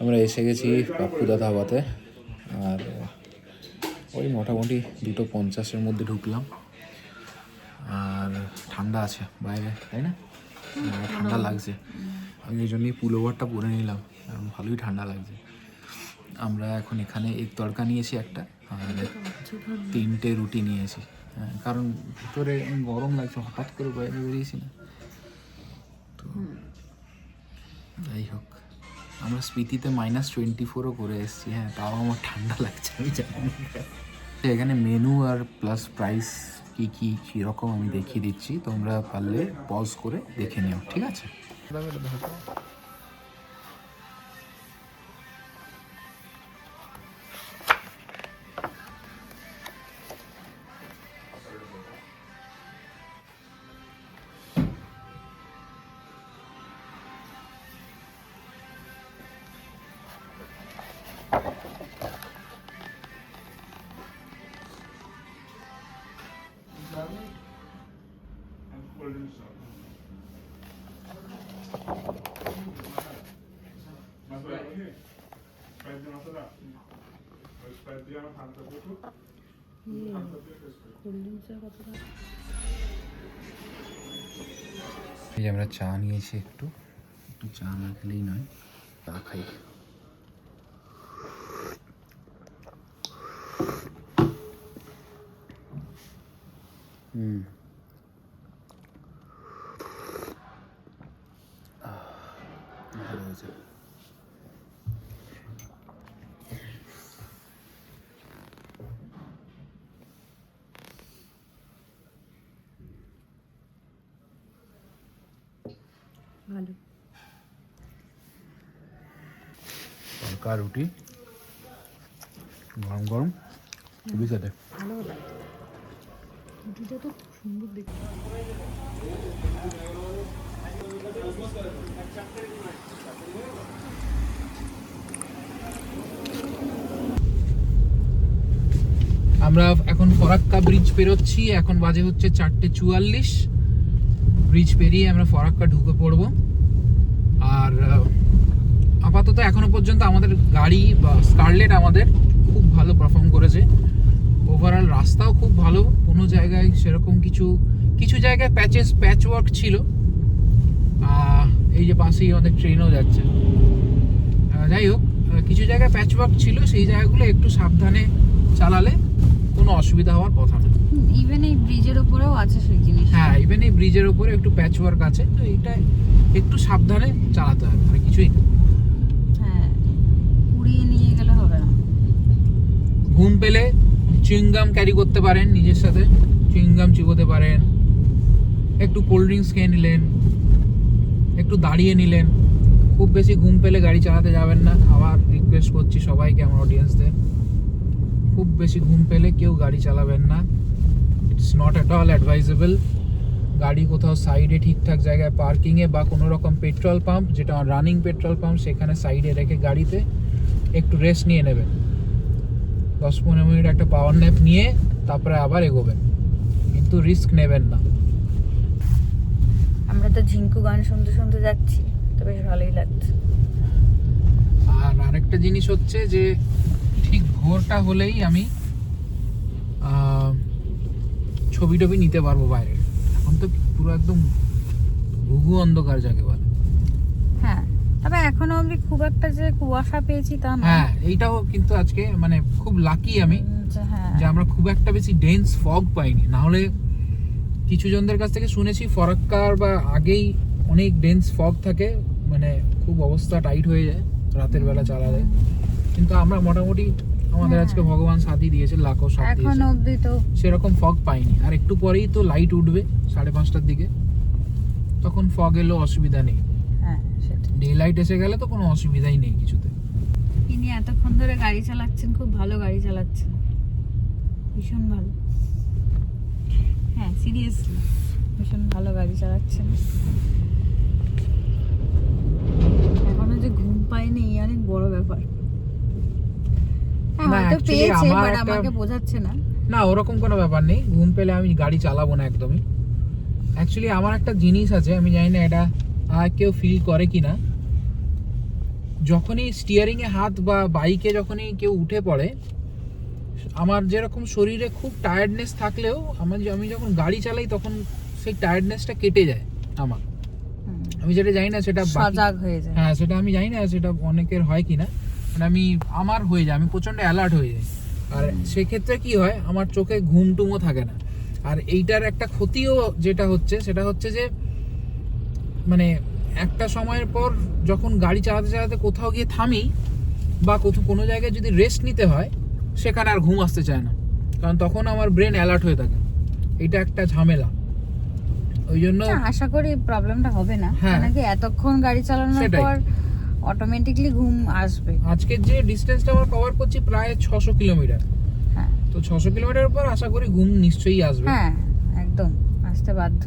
S1: আমরা এসে গেছি পাপ্পুদা ধাবাতে, আর ওই মোটামুটি 2:50-এর মধ্যে ঢুকলাম। আর ঠান্ডা আছে বাইরে, তাই না? ঠান্ডা লাগছে, আমি এই জন্যই পুলোভারটা পরে নিলাম, কারণ ভালোই ঠান্ডা লাগছে। আমরা এখন এখানে এক তড়কা নিয়েছি একটা, আর 3টে রুটি নিয়েছি। হ্যাঁ, কারণ ভিতরে গরম লাগছে, হঠাৎ করে বাইরে বেরিয়েছি না তো। যাই হোক, আমরা স্পিতিতে -24ও করে এসেছি। হ্যাঁ, তাও আমার ঠান্ডা লাগছে, আমি জানি না। এখানে মেনু আর প্লাস প্রাইস কী কীরকম আমি দেখিয়ে দিচ্ছি, তোমরা পারলে পজ করে দেখে নিও, ঠিক আছে? এই যে আমরা চা নিয়েছি, একটু চা না খেলেই নয়, চা খাই। ভালো হয়েছে।
S2: ভালো
S1: তড়কা রুটি গরম গরম, খুবই খেতে
S2: ভালো লাগে। রুটিটা তো খুব সুন্দর দেখতে।
S1: আমরা এখন ফরাক্কা ব্রিজ পেরোচ্ছি, এখন বাজে হচ্ছে 4:44। ব্রিজ পেরিয়ে আমরা ফরাক্কা ঢুকে পড়বো। আর আপাতত এখনো পর্যন্ত আমাদের গাড়ি বা স্কারলেট আমাদের খুব ভালো পারফর্ম করেছে। ওভারঅল রাস্তাও খুব ভালো, কোনো জায়গায় সেরকম কিছু জায়গায় প্যাচ ওয়ার্ক ছিল। এই যে পাশেই আমাদের ট্রেনও যাচ্ছে। যাই হোক, কিছু জায়গায় প্যাচ ওয়ার্ক ছিল, সেই জায়গাগুলো একটু সাবধানে চালালে কোনো অসুবিধা হওয়ার কথা না।
S2: ইভেন এই ব্রিজের উপরেও আছে সেই জিনিস।
S1: হ্যাঁ, ইভেন এই ব্রিজের উপরে একটু প্যাচ ওয়ার্ক আছে, তো এইটা একটু সাবধানে চালাতে হবে, আর কিছুই না।
S2: হ্যাঁ, উড়িয়ে নিয়ে গেলে হবে না।
S1: ঘুম পেলে চুইংগাম ক্যারি করতে পারেন, নিজের সাথে চুইংগাম চিবোতে পারেন, একটু কোল্ড ড্রিঙ্কস খেয়ে নিলেন, একটু দাঁড়িয়ে নিলেন। খুব বেশি ঘুম পেলে গাড়ি চালাতে যাবেন না, আবার রিকোয়েস্ট করছি সবাইকে, আমার অডিয়েন্সদের, খুব বেশি ঘুম পেলে কেউ গাড়ি চালাবেন না। It's not at all advisable. গাড়ি কোথাও সাইডে ঠিকঠাক জায়গায় পার্কিংয়ে বা কোনো রকম পেট্রোল পাম্প, যেটা রানিং পেট্রোল পাম্প, সেখানে সাইডে রেখে গাড়িতে একটু রেস্ট নিয়ে নেবেন। 10-15 মিনিট একটা পাওয়ার ন্যাপ নিয়ে তারপরে আবার এগোবেন, কিন্তু রিস্ক নেবেন না।
S2: আমরা তো ঝিঙ্কু গান শুনতে শুনতে যাচ্ছি, তো বেশ ভালোই লাগছে।
S1: আর আরেকটা জিনিস হচ্ছে যে ঠিক ভোরটা হলেই আমি ছবি টবি নিতে পারবো বাইরে। এখন তো পুরো একদম ঘুঘু অন্ধকার যাকে বলে।
S2: হ্যাঁ, তবে এখনো অবধি খুব একটা যে কুয়াশা পেয়েছি তা না।
S1: হ্যাঁ, এইটাও কিন্তু আজকে মানে খুব লাকি আমি
S2: হ্যাঁ,
S1: যে আমরা খুব একটা বেশি ডেন্স ফগ পাইনি। না হলে কিছু জনদের কাছ থেকে শুনেছি ফরাক্কার বা আগেই অনেক ডেন্স ফগ থাকে, মানে খুব অবস্থা টাইট হয়ে যায় রাতের বেলা চালালে। কিন্তু আমরা মোটামুটি আমাদের
S2: হ্যাঁ।
S1: আজকে ভগবান সাথী দিয়েছে, লাখো সাথ
S2: এখন
S1: দিয়েছে,
S2: অবধি তো
S1: সেরকম ফগ পাইনি। আর একটু পরেই তো লাইট উঠবে 5:30টার দিকে, তখন ফগ এলো অসুবিধা নেই।
S2: হ্যাঁ সেটা।
S1: ডে লাইট এসে গেলে তো কোনো অসুবিধাই নেই কিছুতে।
S2: ইনি এতক্ষণ ধরে গাড়ি চালাচ্ছেন, খুব ভালো গাড়ি চালাচ্ছেন, ভীষণ ভালো। হ্যাঁ সিরিয়াসলি ভীষণ ভালো গাড়ি চালাচ্ছেন। এখনো যে ঘুম পায়নি এই অনেক বড় ব্যাপার। হ্যাঁ
S1: না,
S2: হয়তো
S1: actually
S2: পেয়েছে,
S1: আমার
S2: বাট
S1: একটা-
S2: আমাকে বোঝাচ্ছে না।
S1: না, ওরকম কোনো ব্যাপার নেই, ঘুম পেলে আমি গাড়ি চালাবো না একদমই। অ্যাকচুয়ালি আমার একটা জিনিস আছে, আমি জানি না এটা কেউ ফিল করে কি না, যখনই স্টিয়ারিং এ হাত বা বাইকে যখনই কেউ উঠে পড়ে, আমার যেরকম শরীরে খুব টায়ার্ডনেস থাকলেও আমি যখন গাড়ি চালাই তখন সেই টায়ার্ডনেসটা কেটে যায় আমার।
S2: হুম,
S1: আমি যেটা জানি না সেটা
S2: সজাগ হয়ে যায়।
S1: হ্যাঁ, সেটা আমি জানি না সেটা অনেকের হয় কিনা, মানে আমার হয়ে যায়, আমি প্রচন্ড অ্যালার্ট হয়ে যাই। আর সেক্ষেত্রে কি হয়, আমার চোখে ঘুম টুমও থাকে না। আর এইটার একটা ক্ষতিও যেটা হচ্ছে সেটা হচ্ছে যে, মানে একটা সময়ের পর যখন গাড়ি চালাতে চালাতে কোথাও গিয়ে থামি বা কোনো জায়গায় যদি রেস্ট নিতে হয়, সেখানে আর ঘুম আসতে চায় না, কারণ তখন আমার ব্রেন অ্যালার্ট হয়ে থাকে। এটা একটা ঝামেলা, ওই জন্য
S2: না, আশা করি প্রবলেমটা হবে না,
S1: হ্যাঁ।
S2: নাকি এতক্ষণ গাড়ি চালানোর
S1: সেটাই।
S2: পর অটোমেটিকলি ঘুম আসবে।
S1: আজকের যে ডিস্টেন্সটা আমরা কভার করছি প্রায় 600 কিলোমিটার,
S2: হ্যাঁ
S1: তো 600 কিলোমিটার পর আশা করি ঘুম নিশ্চয়ই আসবে।
S2: হ্যাঁ একদম আসতে বাধ্য।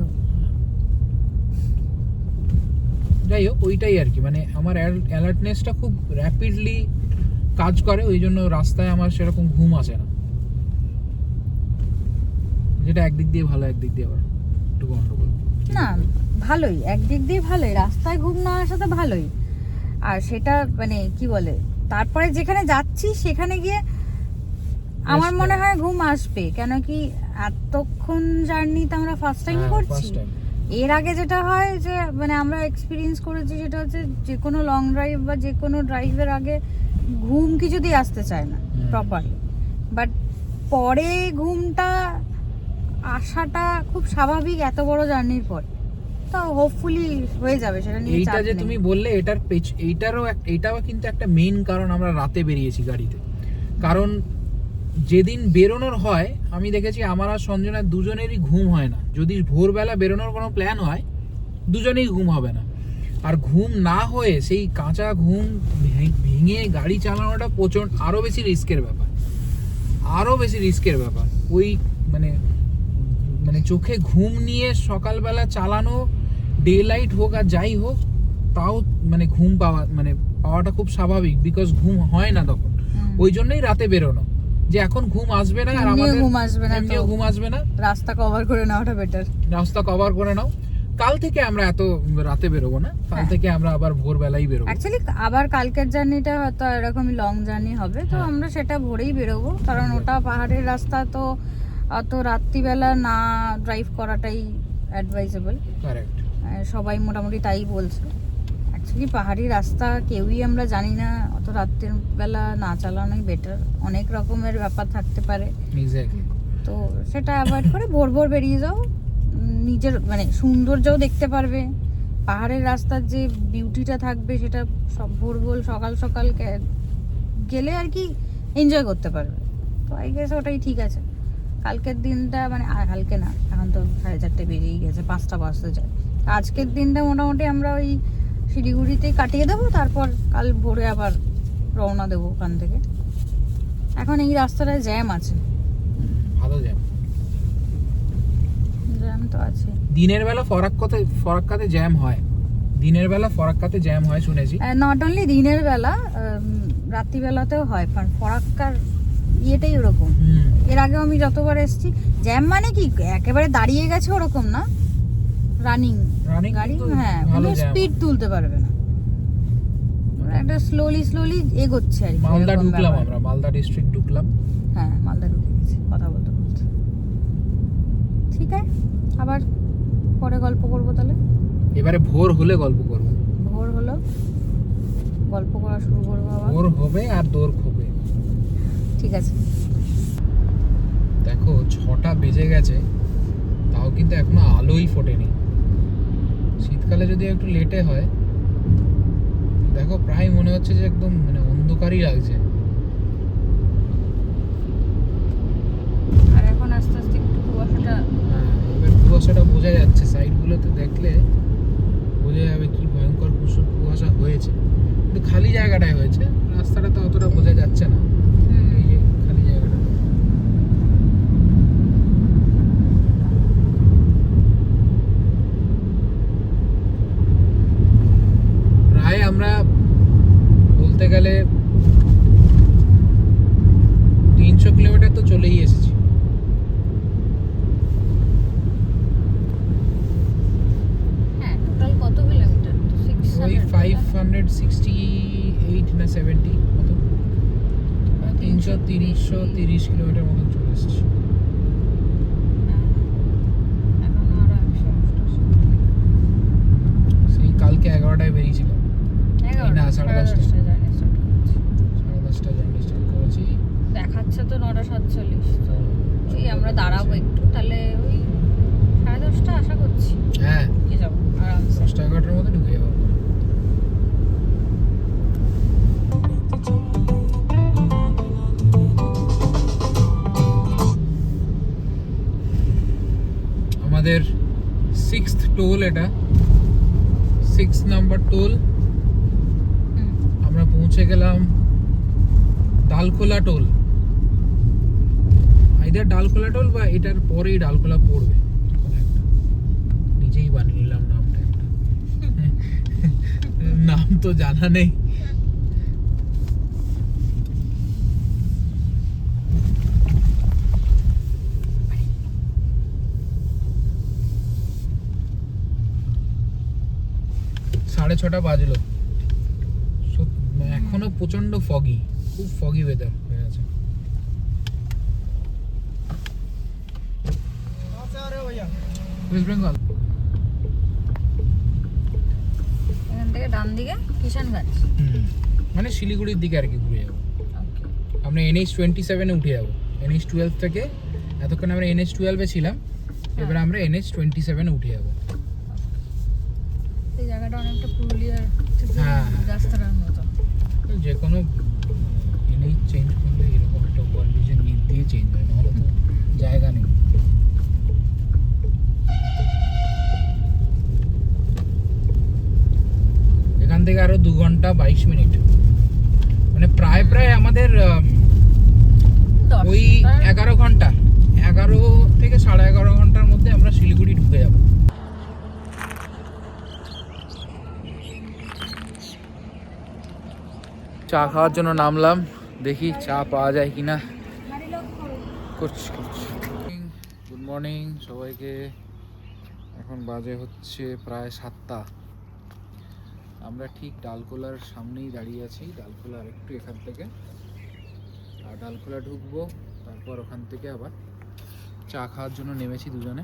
S1: যাই হোক, ওইটাই আর কি, মানে আমার অ্যালার্টনেসটা খুব র্যাপিডলি কাজ করে, ওই জন্য রাস্তায় আমার সেরকম ঘুম আসে না, যেটা একদিক দিয়ে ভালো, একদিক দিয়ে আবার একটু গন্ডগোল।
S2: না ভালোই, একদিক দিয়ে ভালোই, রাস্তায় ঘুম না আসাতে ভালোই। আর সেটা মানে কি বলে, তারপরে যেখানে যাচ্ছি সেখানে গিয়ে আমার মনে হয় ঘুম আসবে, কেন কি এতক্ষণ জার্নি তো আমরা ফার্স্ট টাইম করছি।
S1: First time.
S2: এর আগে যেটা হয় যে মানে আমরা এক্সপিরিয়েন্স করেছি সেটা হচ্ছে যে কোনো লং ড্রাইভ বা যে কোনো ড্রাইভের আগে ঘুম কিছুতেই আসতে চায় না প্রপারলি, বাট পরে ঘুমটা আসাটা খুব স্বাভাবিক এত বড় জার্নির পর। তো হোপফুলি হয়ে যাবে, সেটা নিয়ে
S1: এইটা
S2: চাপ
S1: যে
S2: নেই।
S1: তুমি বললে, এইটাও কিন্তু একটা মেইন কারণ আমরা রাতে বেরিয়েছি গাড়িতে। কারণ যেদিন বেরোনোর হয়, আমি দেখেছি আমার আর সঞ্জনার দুজনেরই ঘুম হয় না। যদি ভোরবেলা বেরোনোর কোনো প্ল্যান হয়, দুজনেই ঘুম হবে না। আর ঘুম না হয়ে সেই কাঁচা ঘুম ভেঙে গাড়ি চালানোটা প্রচন্ড আরো বেশি রিস্কের ব্যাপার। ওই মানে চোখে ঘুম নিয়ে সকালবেলা চালানো, ডে লাইট হোক আর যাই হোক, তাও মানে ঘুম পাওয়াটা খুব স্বাভাবিক, বিকজ ঘুম হয় না তখন। ওই জন্যই রাতে বেরোনো, যে এখন ঘুম আসবে না, আর
S2: এমনিও
S1: আমাদের
S2: ঘুম আসবে না,
S1: এমনিও
S2: তো
S1: ঘুম আসবে না,
S2: রাস্তা কভার করে নেওয়াটা বেটার।
S1: রাস্তা কভার করে নাও। কাল থেকে আমরা এত রাতে বেরোবো না, কাল থেকে আমরা আবার ভোরবেলাই বেরোবো।
S2: অ্যাকচুয়ালি আবার কালকের জার্নিটা হয়তো এরকমই লং জার্নি হবে, তো
S1: হ্যাঁ।
S2: আমরা সেটা ভোরেই বেরোবো, কারণ ওটা পাহাড়ের রাস্তা, তো অত রাত্রিবেলা না ড্রাইভ করাটাই অ্যাডভাইজেবল।
S1: কারেক্ট।
S2: সবাই মোটামুটি তাই বলছে। অ্যাকচুয়ালি পাহাড়ি রাস্তা কেউই আমরা জানি না, অত রাত্রের বেলা না চালানোই বেটার, অনেক রকমের ব্যাপার থাকতে পারে।
S1: এক্স্যাক্টলি।
S2: তো সেটা অ্যাভয়েড করে ভোর ভোর বেরিয়ে যাও, নিজের মানে সৌন্দর্যও দেখতে পারবে, পাহাড়ের রাস্তার যে বিউটিটা থাকবে সেটা সব ভোর ভোর সকাল সকাল গেলে আর কি এনজয় করতে পারবে। তো আই গেস ওটাই ঠিক আছে। কালকের দিনটা মানে আর কালকে না, এখন তো 4:30 বেরিয়েই গেছে, 5টা বাজতে যায়। আজকের দিনটা মোটামুটি আমরা ওই শিলিগুড়িতেই কাটিয়ে দেবো, তারপর কাল ভোরে আবার রওনা দেবো ওখান থেকে। এখন এই রাস্তাটায় জ্যাম আছে,
S1: ভালো জ্যাম।
S2: জ্যাম তো আছে।
S1: দিনের বেলা ফরাক্কাতে জ্যাম হয়, শুনেছি।
S2: নট অনলি দিনের বেলা, রাত্রিবেলাতেও হয়, ফরাক্কার ইয়েটাই ওরকম। এর আগেও আমি যতবার এসেছি, জ্যাম মানে কি একেবারে দাঁড়িয়ে গেছে ওরকম না, রানিং গাড়ি,
S1: কিন্তু
S2: হ্যাঁ,
S1: ভালো
S2: কোনো
S1: জ্যাম।
S2: স্পিড তুলতে পারবে না, একটা স্লোলি এগোচ্ছে আর কি।
S1: মালদা
S2: এরকম
S1: ঢুকলাম
S2: ব্যাপার।
S1: আমরা, মালদা ডিস্ট্রিক্ট ঢুকলাম।
S2: হ্যাঁ মালদা ঢুকে গেছি কথা বলতে। ঠিক আছে, আবার পরে গল্প করবো তাহলে।
S1: এবারে ভোর হলে গল্প করব।
S2: ভোর হলো গল্প করা শুরু করবো আবার।
S1: ভোর হবে আর দৌড় হবে।
S2: ঠিক আছে।
S1: দেখো 6টা বেজে গেছে, তাও কিন্তু এখনো আলোই ফোটেনি। শীতকালে যদি একটু লেটে হয়, দেখো প্রায় মনে হচ্ছে যে একদম মানে অন্ধকারই লাগছে।
S2: আস্তে আস্তে একটু কুয়াশাটা
S1: এবার কুয়াশাটা বোঝা যাচ্ছে, সাইডগুলোতে দেখলে বোঝা যাবে কি ভয়ঙ্কর কুয়াশা হয়েছে। কিন্তু খালি জায়গাটায় হয়েছে, রাস্তাটা তো অতটা বোঝা যাচ্ছে না। এই যে খালি জায়গাটা, প্রায় আমরা বলতে গেলে 300 কিলোমিটার তো চলেই এসেছি।
S2: হ্যাঁ টোটাল কত কিলোমিটার? তো
S1: ওই
S2: 600
S1: 568 না 70 মতো, 330 কিলোমিটার মতন চলে এসেছি।
S2: এখন আরো 180
S1: সেই কালকে 11টায় বেরিয়েছিলাম, এই না, 10:30
S2: জার্নি স্টার্ট করছি।
S1: 10:30 জার্নি স্টার্ট করেছি।
S2: দেখাচ্ছে তো 9:47, তো ওই আমরা দাঁড়াবো একটু, তাহলে ওই 10:30 আশা করছি
S1: হ্যাঁ,
S2: ঢুকে যাবো আরামসে।
S1: 10টা-11টার মধ্যে ঢুকে যাবো। আমাদের 6th টোল, এটা 6 নাম্বার টোল।
S2: হুম।
S1: আমরা পৌঁছে গেলাম Dalkhola toll. Either Dalkhola toll বা এটার পরেই ডালখোলা পড়বে কোনো একটা। নিজেই বানিয়ে নিলাম নামটা একটা। নাম তো জানা নেই। সাড়ে 6টা বাজলো। এখনো প্রচন্ড ফগি, খুব ফগি ওয়েদার হয়ে আছে। ওয়েস্ট বেঙ্গল।
S2: এখান থেকে ডান দিকে কিষানগঞ্জ।
S1: মানে শিলিগুড়ির দিকে আর কি ঘুরে যাবো। আমরা NH27 উঠে যাবো। NH12 থেকে এতক্ষণ আমরা NH12 ছিলাম, এবার আমরা NH27 উঠে যাবো।
S2: এই জায়গাটা অনেকটা পুরুলিয়ার
S1: হ্যাঁ।
S2: রাস্তার মতো।
S1: যে কোনো NH চেঞ্জ করলে এরকম একটা ওভারব্রিজের নিচ দিয়ে চেঞ্জ হয়, নাহলে তো জায়গা নেই। এখান থেকে আরো 2 ঘন্টা 22 মিনিট, মানে প্রায় প্রায় আমাদের ওই 11 ঘন্টা, 11 থেকে 11.5 ঘন্টার মধ্যে আমরা শিলিগুড়ি ঢুকে যাব। চা খাওয়ার জন্য নামলাম, দেখি চা পাওয়া যায় কিনা। গুড মর্নিং সবাইকে। এখন বাজে হচ্ছে প্রায় 7টা। আমরা ঠিক ডালখোলার সামনেই দাঁড়িয়ে আছি, ডালখোলার একটু এখান থেকে, আর ডালখোলা ঢুকবো, তারপর ওখান থেকে আবার চা খাওয়ার জন্য নেমেছি দুজনে।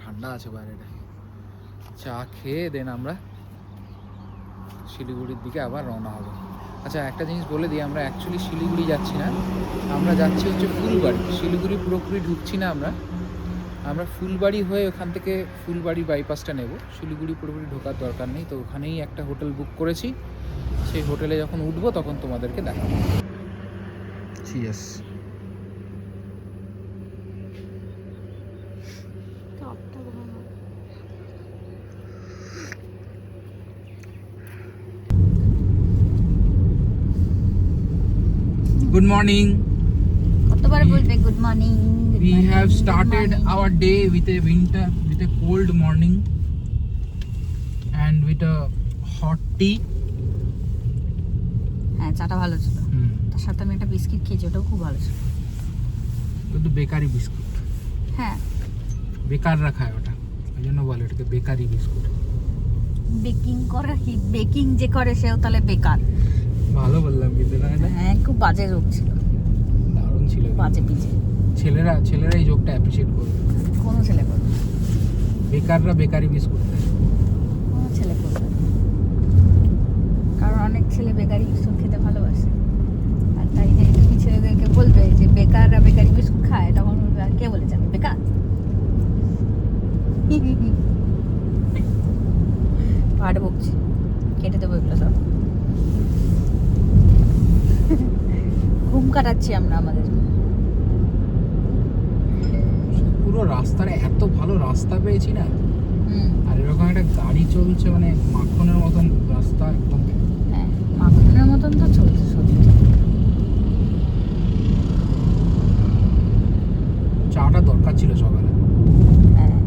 S1: ঠান্ডা আছে বাইরেটা, চা খেয়ে দেন আমরা শিলিগুড়ির দিকে আবার রওনা হবো। আচ্ছা একটা জিনিস বলে দিই, আমরা অ্যাকচুয়ালি শিলিগুড়ি যাচ্ছি না, আমরা যাচ্ছি হচ্ছে ফুলবাড়ি। শিলিগুড়ি পুরোপুরি ঢুকছি না আমরা, আমরা ফুলবাড়ি হয়ে ওখান থেকে ফুলবাড়ি বাইপাসটা নেব। শিলিগুড়ি পুরোপুরি ঢোকার দরকার নেই, তো ওখানেই একটা হোটেল বুক করেছি। সেই হোটেলে যখন উঠবো তখন তোমাদেরকে দেখাবো। চিয়ার্স। Good morning.
S2: কতবার বলবে good morning?
S1: We have started our day with a cold morning and with a hot tea.
S2: হ্যাঁ চাটা ভালো ছিল, তার সাথে আমি একটা বিস্কিট খেয়েছি, ওটাও খুব ভালো ছিল।
S1: কিন্তু বেকারি বিস্কুট,
S2: হ্যাঁ
S1: বেকার রাখা হয় ওটা, ওই জন্য বলে ওটাকে বেকারি বিস্কুট।
S2: বেকিং করে কি, বেকিং যে করে সেও তাহলে বেকার।
S1: ভালো বললাম কিন্তু না, এটা
S2: হ্যাঁ খুব বাজে রোগ ছিল,
S1: দারুণ ছিল।
S2: বাজে পিজে।
S1: ছেলেরা এই জোকটা অ্যাপ্রিশিয়েট করবে।
S2: কোনো ছেলে করবে না।
S1: বেকাররা বেকারি বিস্কুট খায়।
S2: কোনো ছেলে করবে না, কারণ অনেক ছেলে বেকারি বিস্কুট খেতে ভালোবাসে। আর তাই যে তুমি ছেলেদেরকে বলবে যে বেকাররা বেকারি বিস্কুট খায়, তখন বলবে আর কে বলেছে আমি বেকার? ভাট বকছি, কেটে দেবো এগুলো সব। ঘুম কাটাচ্ছি আমরা আমাদের।
S1: পুরো রাস্তার এত ভালো রাস্তা পেয়েছি না, আর এরকম একটা গাড়ি চলছে মানে মাখনের মতন রাস্তা একদম।
S2: হ্যাঁ, মাখনের মতন তো চলছে সত্যি।
S1: চাটা দরকার ছিল সকালে।
S2: হ্যাঁ,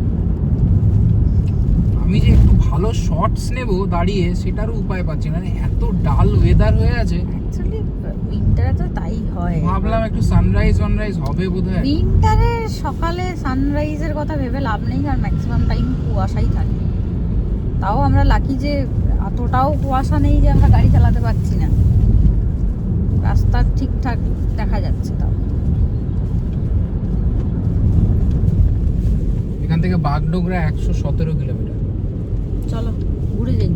S1: আমি যে একটু ভালো শর্টস নেব দাঁড়িয়ে সেটারও উপায় পাচ্ছি না, মানে এত ডাল ওয়েদার হয়ে আছে।
S2: অ্যাকচুয়ালি উইন্টারে তো তাই হয়।
S1: ভাবলাম একটু সানরাইজ হবে বোধহয়।
S2: উইন্টারে সকালে সানরাইজের কথা ভেবে লাভ নেই, আর ম্যাক্সিমাম টাইম কুয়াশাই থাকে। তাও আমরা লাকি যে এতটাও কুয়াশা নেই যে আমরা গাড়ি চালাতে পারছি না, রাস্তা ঠিকঠাক দেখা যাচ্ছে। তাও
S1: এখান থেকে বাগডোগরা 117 কিলোমিটার।
S2: চলো ঘুরে যাই।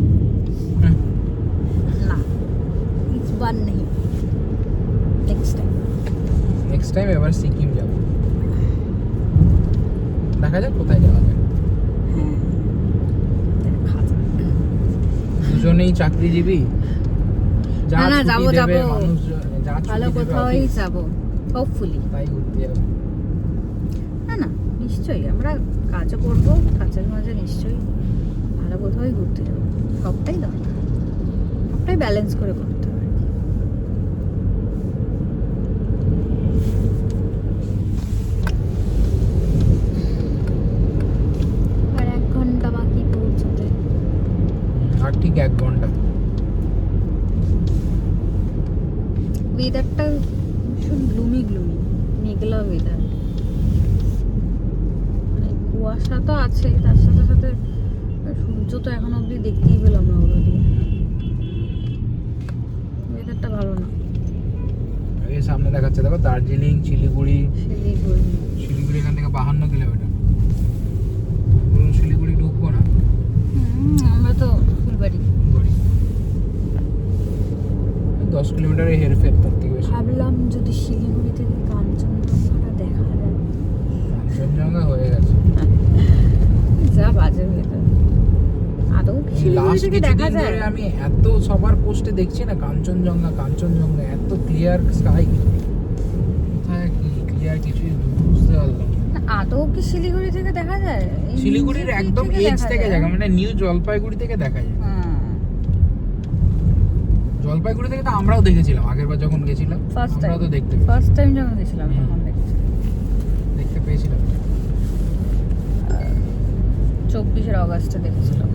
S1: হ্যাঁ।
S2: না, ইস বার নেই,
S1: নেক্সট টাইম এবার সিকিম যাব, দেখা যাক কোথায় যাওয়া যায়। দুজনেই চাকরিজীবী, যা
S2: না,
S1: ছুটি
S2: যাবো,
S1: দেবে
S2: যাবো।
S1: মানুষ, যা
S2: ভালো
S1: ছুটি দেবে
S2: কোথাওই
S1: অফিস,
S2: যাবো হোপফুলি।
S1: তাই ঘুরতে যাবো।
S2: না নিশ্চয়ই আমরা কাজও করবো, কাজের মাঝে নিশ্চয়ই ভালো কোথাওই ঘুরতে যাবো। সবটাই দরকার, সবটাই ব্যালেন্স করে করতে হবে। আর 1 ঘন্টা বাকি পৌঁছতে।
S1: আর ঠিক 1 ঘন্টা।
S2: ওয়েদারটা ভীষণ গ্লুমি, মেঘলা ওয়েদার। মানে কুয়াশা তো আছে, তার সাথে সাথে সূর্য তো এখন অবধি দেখতেই পেলাম না অলরেডি। ওয়েদারটা ভালো না।
S1: এই সামনে দেখাচ্ছে দেখো দার্জিলিং, শিলিগুড়ি।
S2: শিলিগুড়ি
S1: এখান থেকে 52 কিলোমিটার। পুরো শিলিগুড়ি ঢুকবো না,
S2: আমরা তো ফুলবাড়ি।
S1: 10 কিলোমিটারে হেরফের, তার থেকে বেশি।
S2: ভাবলাম যদি শিলিগুড়ি থেকে কাঞ্চনজঙ্ঘাটা দেখা যায়।
S1: কাঞ্চনজঙ্ঘা হয়ে গেছে।
S2: যা বাজে ওয়েদার। আদৌ কি শিলিগুড়ি
S1: লাস্ট
S2: থেকে
S1: কিছুদিন
S2: দেখা যায়?
S1: ধরে আমি এত সবার পোস্টে দেখছি না কাঞ্চনজঙ্ঘা, এত ক্লিয়ার স্কাই, কোথায় কি ক্লিয়ার কিছুই বুঝতে পারলাম না।
S2: আদৌ কি শিলিগুড়ি থেকে দেখা যায়? এই
S1: শিলিগুড়ির
S2: নিচের
S1: একদম
S2: দিক
S1: এজ থেকে
S2: যায়।
S1: দেখা, মানে নিউ জলপাইগুড়ি থেকে দেখা যায়। জলপাইগুড়ি থেকে তো আমরাও দেখেছিলাম আগেরবার যখন গেছিলাম, আমরাও তো দেখতে
S2: ফার্স্ট টাইম যখন গেছিলাম তখন
S1: দেখতে পেয়েছিলাম।
S2: 24 অগস্টে দেখেছিলাম।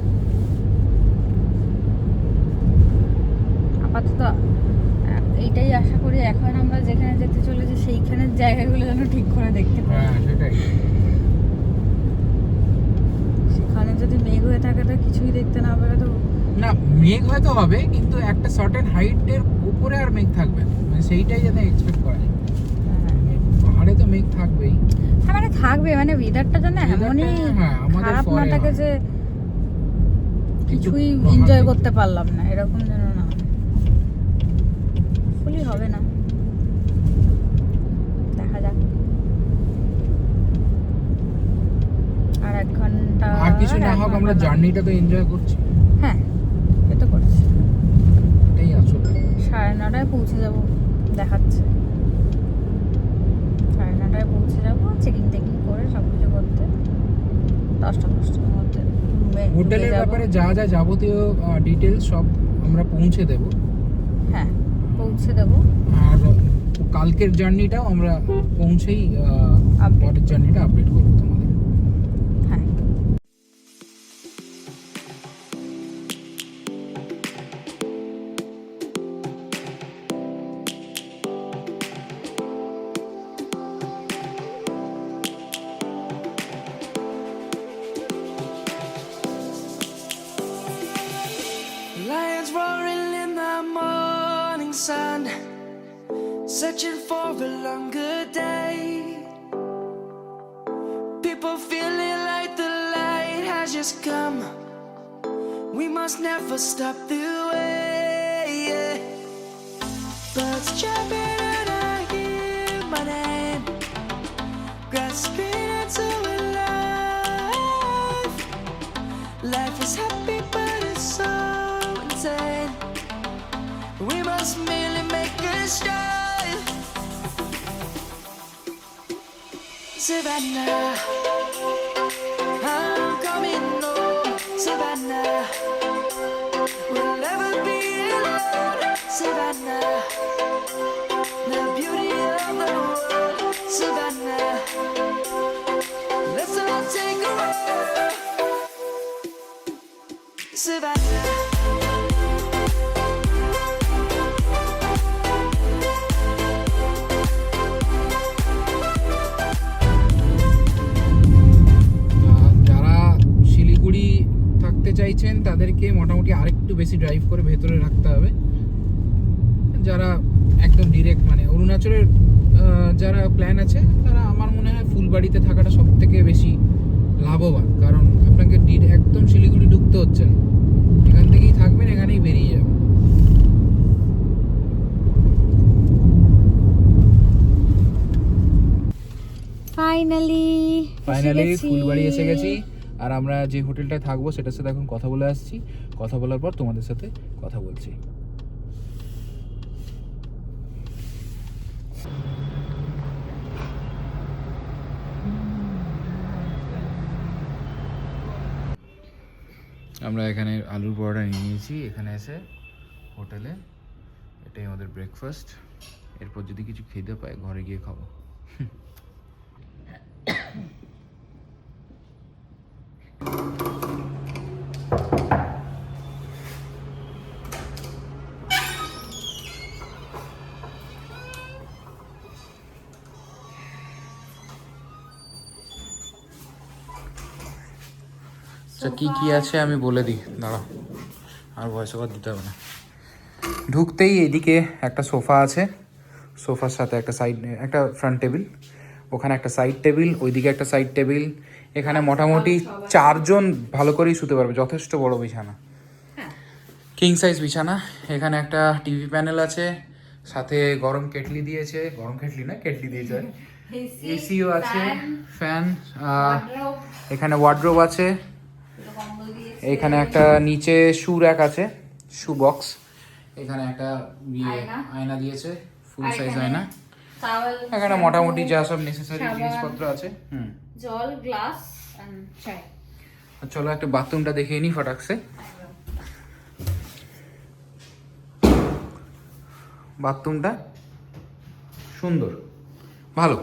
S2: আপাতত এইটাই আশা করি এখন আমরা যেখানে যেতে চলেছি সেইখানের জায়গাগুলো যেন ঠিক করে দেখতে পাই।
S1: হ্যাঁ সেটাই।
S2: সেখানে যদি মেঘ হয়ে থাকে তো কিছুই দেখতে না পেলে তো।
S1: না, মেঘ হয়তো হবে কিন্তু একটা সার্টেন হাইটের উপরে আর মেঘ থাকবে না, মানে সেইটাই যাতে এক্সপেক্ট করা যায়। পাহাড়ে তো মেঘ থাকবেই।
S2: হ্যাঁ মানে থাকবে, মানে ওয়েদারটা যেন এমনই খারাপ না থাকে যে কিছুই এনজয় করতে পারলাম না, এরকম যেন না হয়। ফুলি হবে না, দেখা যাক। আর 1 ঘন্টা,
S1: আর কিছু না হোক আমরা জার্নিটা তো এনজয় করছি।
S2: হ্যাঁ এ তো করছি।
S1: এটাই আসলে
S2: 9:30 পৌঁছে যাব দেখাচ্ছে। 9:30 পৌঁছে যাবো, চেকিং করে সব কিছু করতে 10টার মধ্যে
S1: হোটেলের ব্যাপারে যা যা যাবতীয় ডিটেলস সব আমরা পৌঁছে দেব।
S2: হ্যাঁ পৌঁছে দেবো।
S1: আর কালকের জার্নিটাও আমরা পৌঁছেই পরের জার্নিটা আপডেট করবো তোমাদের।
S2: হ্যাঁ
S3: Lions roaring in the morning sun, searching for a longer day. People feeling like the light has just come. We must never stop the way. Birds chirping and I hear my name, grasping into a life. Life is happy but it's so insane. We must merely make a start. Savannah. I'm coming home, Savannah. We'll never be alone, Savannah. The beauty of the world, Savannah. Let's all take a ride, Savannah.
S1: যারা শিলিগুড়ি থাকতে চাইছেন তাদেরকে মোটামুটি আরেকটু বেশি drive করে ভেতরে রাখতে হবে। যারা একদম ডিরেক্ট মানে অরুণাচলের যারা প্ল্যান আছে তারা আমার মনে হয় ফুলবাড়িতে থাকাটা সব থেকে বেশি লাভবান, কারণ আপনাকে একদম শিলিগুড়ি ঢুকতে হচ্ছে না, এখান থেকেই থাকবেন, এখানেই বেরিয়ে যাবেন।
S2: ফাইনালি
S1: ফুলবাড়ি এসে গেছি, আর আমরা যে হোটেলটায় থাকবো সেটার সাথে এখন কথা বলে আসছি। কথা বলার পর তোমাদের সাথে কথা বলছি। আমরা এখানে আলুর পরোটা নিয়ে নিয়েছি এখানে এসে হোটেলে। এটাই আমাদের ব্রেকফাস্ট। এরপর যদি কিছু খেতে পাই ঘরে গিয়ে খাবো। আচ্ছা কি কি আছে আমি বলে দিই, দাঁড়াও, আর ভয়েস ওভার দিতে হবে না। ঢুকতেই এদিকে একটা সোফা আছে, সোফার সাথে একটা ফ্রন্ট টেবিল, ওখানে একটা সাইড টেবিল, ওইদিকে একটা সাইড টেবিল। এখানে মোটামুটি 4 জন ভালো করেই শুতে পারবে, যথেষ্ট বড় বিছানা, কিং সাইজ বিছানা। এখানে একটা টিভি প্যানেল আছে, সাথে গরম কেটলি দিয়েছে, গরম কেটলি না কেটলি দিয়েছে, এসিও আছে, ফ্যান, এখানে ওয়ার্ডরোব আছে, এখানে একটা নিচে শু র্যাক আছে, শু বক্স, এখানে একটা আয়না দিয়েছে, ফুল সাইজ আয়না। এখানে মোটামুটি যা সব নেসেসারি জিনিসপত্র আছে।
S2: জল, গ্লাস এন্ড চাই।
S1: চলো একটা বাথরুমটা দেখে নিই ফটাকসে। বাথরুমটা সুন্দর, ভালো,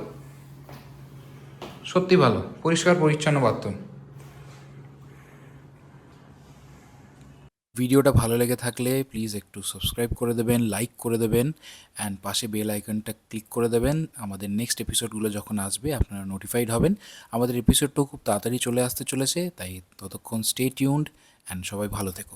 S1: সত্যি ভালো, পরিষ্কার পরিচ্ছন্ন বাথরুম। ভিডিওটা ভালো লেগে থাকলে প্লিজ একটু সাবস্ক্রাইব করে দেবেন, লাইক করে দেবেন, অ্যান্ড পাশে বেল আইকনটা ক্লিক করে দেবেন। আমাদের নেক্সট এপিসোডগুলো যখন আসবে আপনারা নোটিফাইড হবেন। আমাদের এপিসোডটাও খুব তাড়াতাড়ি চলে আসতে চলেছে, তাই ততক্ষণ স্টে টিউনড অ্যান্ড সবাই ভালো থেকো।